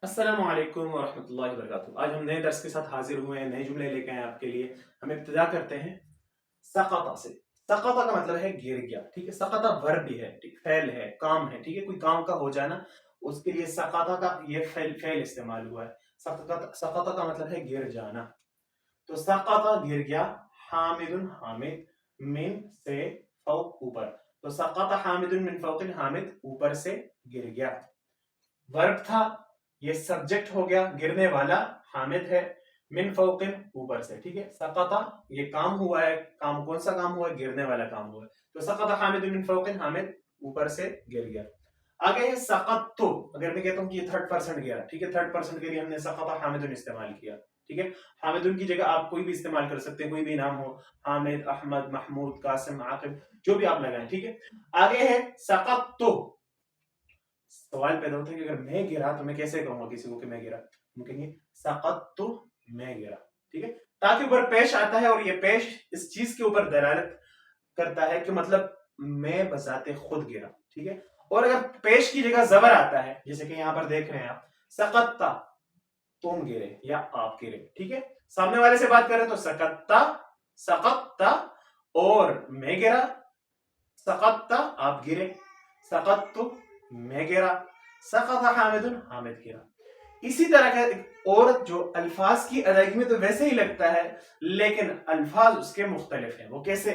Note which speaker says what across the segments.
Speaker 1: السلام علیکم ورحمۃ اللہ وبرکاتہ۔ آج ہم نئے درس کے ساتھ حاضر ہوئے ہیں، نئے جملے لے کے آئے ہیں آپ کے لیے۔ ہم ابتدا کرتے ہیں سقطہ سے۔ سقطہ کا مطلب ہے گر گیا، ٹھیک ہے۔ سقطہ ورب بھی ہے، فعل ہے، کام ہے، ٹھیک ہے۔ کوئی کام کا ہو جانا، اس کے لیے سقطہ کا یہ فعل استعمال ہوا ہے۔ سقطہ کا مطلب ہے گر جانا۔ تو سقطہ گر گیا، حامد حامد، من سے فوق اوپر۔ تو سقطہ حامد من فوق، حامد اوپر سے گر گیا۔ ورب تھا، یہ سبجیکٹ ہو گیا، گرنے والا حامد ہے، من فوق اوپر سے، ٹھیک ہے۔ سقطہ یہ کام ہوا ہے، کام کون سا کام ہوا ہے؟ گرنے والا کام ہوا ہے۔ تو سقطہ حامد من فوق، حامد اوپر سے گر گیا۔ آگے ہے سقطت، اگر میں کہتا ہوں کہ یہ تھرڈ پرسن گیا، ٹھیک ہے، تھرڈ پرسن کے لیے ہم نے سقطہ حامد استعمال کیا، ٹھیک ہے۔ حامد کی جگہ آپ کوئی بھی استعمال کر سکتے ہیں، کوئی بھی نام ہو، حامد، احمد، محمود، قاسم، عاقب، جو بھی آپ لگائیں، ٹھیک ہے۔ آگے ہے سقطت۔ سوال پیدا ہوتا ہے کہ اگر میں گرا تو میں کیسے کہوں گا کسی کو کہ میں گرا؟ ہم کہیں گے سقطت، میں گرا، ٹھیک ہے۔ تاکہ اوپر پیش آتا ہے، اور یہ پیش اس چیز کے اوپر دلالت کرتا ہے کہ مطلب میں بذات خود گرا، ٹھیک ہے۔ اور اگر پیش کی جگہ زبر آتا ہے، جیسے کہ یہاں پر دیکھ رہے ہیں آپ، سقطتا، تم گرے یا آپ گرے، ٹھیک ہے۔ سامنے والے سے بات کریں تو سقطتا، سقطتا، اور میں گرا، سقطتا، آپ گرے، سقطت، میں گرا، سقط حامد، حامد گرا۔ اسی طرح کا اور جو الفاظ کی ادائیگی میں تو ویسے ہی لگتا ہے، لیکن الفاظ اس کے مختلف ہیں۔ وہ کیسے؟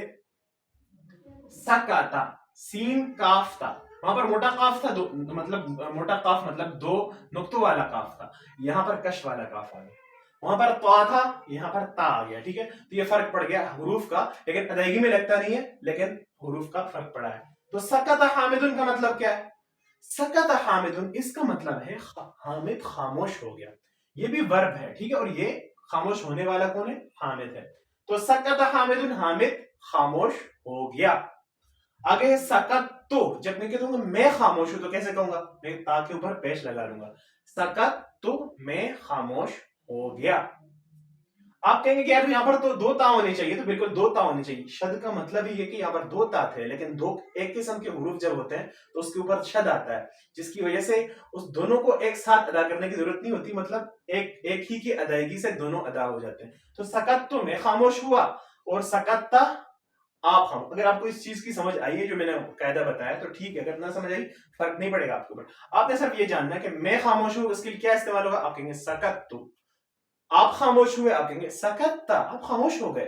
Speaker 1: سکاتا، سین کاف تھا، وہاں پر موٹا کاف تھا، مطلب موٹا کاف مطلب دو نقطوں والا کاف تھا، یہاں پر کش والا کاف آ گیا۔ وہاں پر تا تھا، یہاں پر تا آ گیا، ٹھیک ہے۔ تو یہ فرق پڑ گیا حروف کا، لیکن ادائیگی میں لگتا نہیں ہے، لیکن حروف کا فرق پڑا ہے۔ تو سکت حامد کا مطلب کیا ہے؟ سکت حامد، اس کا مطلب ہے حامد خاموش ہو گیا۔ یہ بھی ورب ہے، ٹھیک ہے، اور یہ خاموش ہونے والا کون ہے؟ حامد ہے۔ تو سکت حامد، حامد خاموش ہو گیا۔ آگے ہے سکت تو، جب میں کہتا ہوں میں خاموش ہوں تو کیسے کہوں گا؟ میں تا کے اوپر پیش لگا لوں گا، سکت تو، میں خاموش ہو گیا۔ آپ کہیں گے کہ یار یہاں پر تو دو تا ہونے چاہیے، تو بالکل دو تا ہونے چاہیے۔ شد کا مطلب ہی یہ کہ یہاں پر دو تا تھے، لیکن دو ایک قسم کے حروف جب ہوتے ہیں تو اس کے اوپر شد آتا ہے، جس کی وجہ سے اس دونوں کو ایک ساتھ ادا کرنے کی ضرورت نہیں ہوتی، مطلب ایک ہی کی ادائیگی سے دونوں ادا ہو جاتے ہیں۔ تو سکت تو، میں خاموش ہوا، اور سکتا، آپ خاموش۔ اگر آپ کو اس چیز کی سمجھ آئی ہے جو میں نے قاعدہ بتایا تو ٹھیک ہے، اگر نہ سمجھ آئی فرق نہیں پڑے گا آپ کے اوپر۔ آپ نے صرف یہ جاننا ہے کہ میں خاموش ہوں، اس کے لیے کیا استعمال ہوگا؟ آپ کہیں گے سکت تو۔ آپ خاموش ہوئے، آپ کہیں گے سکتا، آپ خاموش ہو گئے،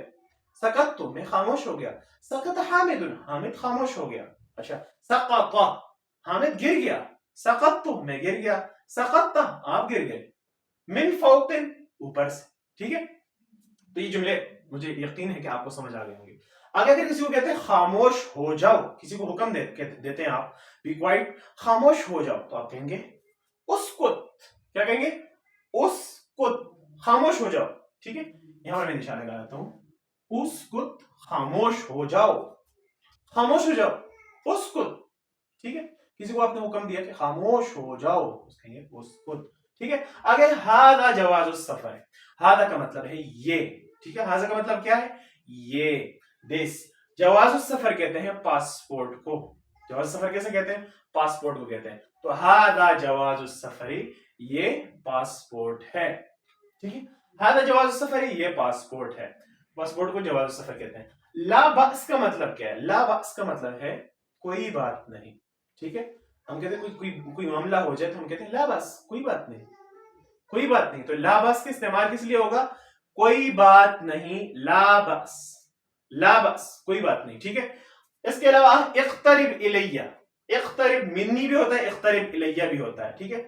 Speaker 1: سکت تو، میں خاموش ہو گیا، سکت حامد، حامد خاموش ہو گیا۔ اچھا، سقط، حامد گر گیا، سقط تو، میں گر گیا، سقط آپ گر گئے، من فوق، اوپر سے، ٹھیک ہے۔ تو یہ جملے مجھے یقین ہے کہ آپ کو سمجھ آ گئے ہوں گے۔ آگے اگر کسی کو کہتے ہیں خاموش ہو جاؤ، کسی کو حکم دیتے ہیں آپ، بی کوائٹ، خاموش ہو جاؤ، تو آپ کہیں گے اسکت، کیا کہیں گے؟ اسکت، خاموش ہو جاؤ، ٹھیک ہے۔ یہاں پر میں نشانہ لگاتا ہوں، اسکت، خاموش ہو جاؤ، خاموش ہو جاؤ، اسکت، ٹھیک ہے۔ کسی کو آپ نے حکم دیا کہ خاموش ہو جاؤ، اس کہیں گے اسکت، ٹھیک ہے۔ آگے ہذا جواز السفر، ہذا کا مطلب ہے یہ، ٹھیک ہے۔ ہذا کا مطلب کیا ہے؟ یہ، دس۔ جواز السفر کہتے ہیں پاسپورٹ کو، جواز السفر کیسے کہتے ہیں؟ پاسپورٹ کو کہتے ہیں۔ تو ہذا جواز السفر، یہ پاسپورٹ ہے، ٹھیک ہے۔ ہذا جواز السفر، یہ پاسپورٹ ہے، پاسپورٹ کو جواز السفر کہتے ہیں۔ لا بأس کا مطلب کیا ہے؟ لا بأس کا مطلب ہے کوئی بات نہیں، ٹھیک ہے۔ ہم کہتے ہیں کوئی معاملہ ہو جائے تو ہم کہتے ہیں لا بأس، کوئی بات نہیں، کوئی بات نہیں۔ تو لا بأس کا استعمال کس لیے ہوگا؟ کوئی بات نہیں، لا بأس، لا بأس، کوئی بات نہیں، ٹھیک ہے۔ اس کے علاوہ اقترب الیہ، اقترب منی بھی ہوتا ہے، اقترب الیہ بھی ہوتا ہے، ٹھیک ہے۔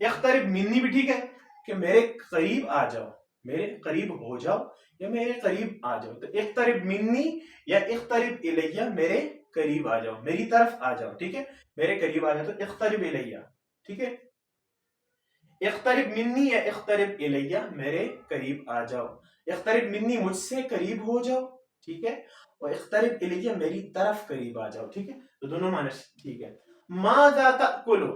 Speaker 1: اقترب منی بھی ٹھیک ہے کہ میرے قریب آ جاؤ، میرے قریب ہو جاؤ، یا میرے قریب آ جاؤ۔ تو اقترب منی یا اقترب الیہ، میرے قریب آ جاؤ، میری طرف آ جاؤ، ٹھیک ہے، میرے قریب آ جاؤ، تو اقترب الیہ، ٹھیک ہے۔ اقترب منی یا اقترب الیہ، میرے قریب آ جاؤ۔ اقترب منی، مجھ سے قریب ہو جاؤ، ٹھیک ہے، اور اقترب الیہ، میری طرف قریب آ جاؤ، ٹھیک ہے۔ تو دونوں معنی ٹھیک ہے۔ ماذا تأکلو،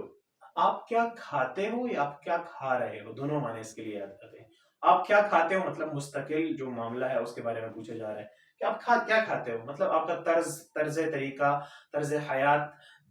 Speaker 1: آپ کیا کھاتے ہو یا آپ کیا کھا رہے ہو، دونوں معنی اس کے لیے آتے ہیں۔ آپ کیا کھاتے ہو مطلب مستقل جو معاملہ ہے اس کے بارے میں پوچھا جا رہا ہے کہ آپ کیا کھاتے ہو، مطلب آپ کا طرز طریقہ، طرز حیات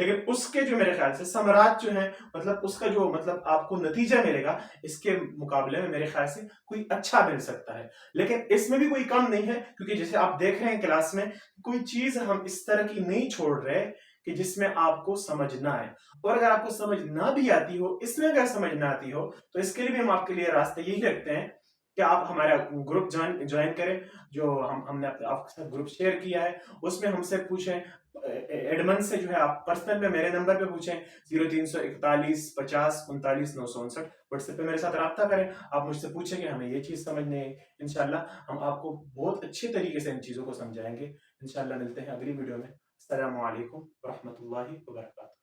Speaker 1: لیکن اس کے جو میرے خیال سے ثمرات جو ہیں مطلب اس کا جو مطلب آپ کو نتیجہ ملے گا اس کے مقابلے میں میرے خیال سے کوئی اچھا مل سکتا ہے. لیکن اس میں بھی کوئی کم نہیں ہے کیونکہ جیسے آپ دیکھ رہے ہیں کلاس میں کوئی چیز ہم اس طرح کی نہیں چھوڑ رہے کہ جس میں آپ کو سمجھ نہ آئے. اور اگر آپ کو سمجھ نہ بھی آتی ہو اس میں اگر سمجھ نہ آتی ہو تو اس کے لیے بھی ہم آپ کے لیے راستے یہی رکھتے ہیں کہ آپ ہمارا گروپ جوائن کریں جو ہم نے آپ کے ساتھ گروپ شیئر کیا ہے. اس میں ہم سے پوچھیں ایڈمن سے جو ہے آپ پرسنل میں میرے نمبر پہ پوچھیں 0341 50 39 959 واٹس ایپ پہ میرے ساتھ رابطہ کریں. آپ مجھ سے پوچھیں کہ ہمیں یہ چیز سمجھنے ہے. انشاءاللہ ہم آپ کو بہت اچھے طریقے سے ان چیزوں کو سمجھائیں گے. انشاءاللہ ملتے ہیں اگلی ویڈیو میں. السلام علیکم ورحمۃ اللہ وبرکاتہ.